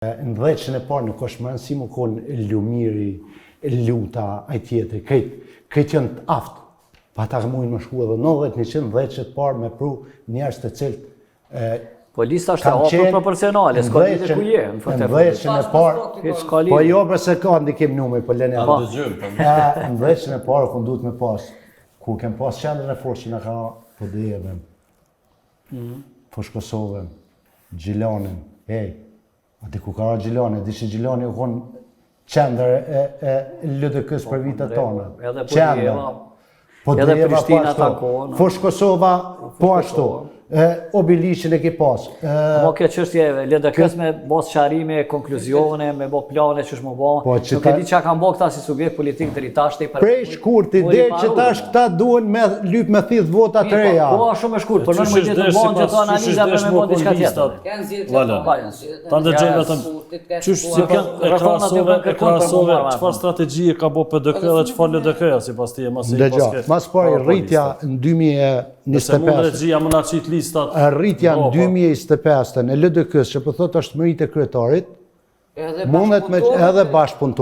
Në 10 e parë nuk është më nësi më konë Lumiri, Luta, aj tjetëri, këtë janë të aftë. Pa ta mujnë më shku edhe 90% 10 e parë me pru njerës të cilët. Po lista është e hapur proporcionale, s'ka lidhje ku je. Në 10 e parë, po jo përse ka ndikim numri, po lene. Në 10 e parë, ku duhet me pas, ku kem pas qendrën e fortë që në ka po dhejeve, Fosh Kosovën, Gjilanin, ati ku ka ra Gjilani, di që Gjilani u konë qendër e LDK-s për vitet tonë. Edhe po edhe Prishtina takonë. Fosh Kosova, po ashtu. Obilishin e ki pas. Po kjo çështje LDK-s me bos qarime, konkluzione, me bo plane që shmo bo. Nuk e di që kanë bo këta si subjekt politik deri tashti. Prej shkurti, dhe që tash këta duen me lyp me thith vota të reja. Po, shumë e shkurt, por në më gjithë të bonë që të analiza për me bo diçka tjetër. Ta ndërgjej vetëm, qysh si e krasove, qëfar strategji ka bo PDK dhe qëfar LDK-ja si pas tije, mas pari rritja në 2025, rritja në 2025 në LDK-s që për thot është mërit e kryetarit, mundet me edhe bashkëpuntu.